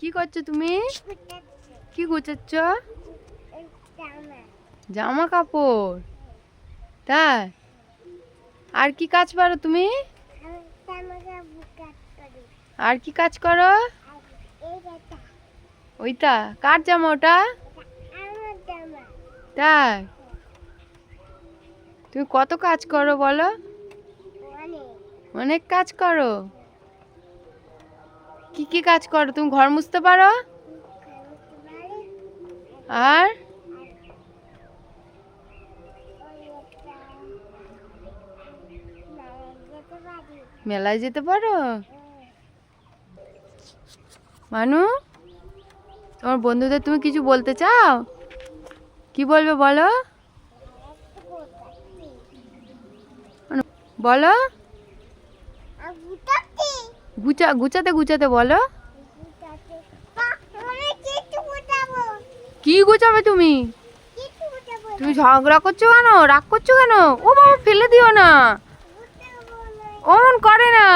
কি করছো তুমি? কি গুছাচ্ছ? জামা কাপড়। তাই? আর কি কাজ পারো তুমি? আর কি কাজ করো? ওইটা কার জামা ওটা? তাই? তুমি কত কাজ করো বলো? অনেক কাজ করো। কি কি কাজ করো? তুমি ঘর মুছতে পারো? আর মেলায় যেতে পারো? মানু, তোমার বন্ধুদের তুমি কিছু বলতে চাও? কি বলবে বলো? বলো। গুছাতে গুছাতে বলো। কি গুছাবে তুমি? তুমি ঝগড়া করছো কেন? রাগ করছো কেন? ও বাবা, ফেলে দিও না, অমন করে না।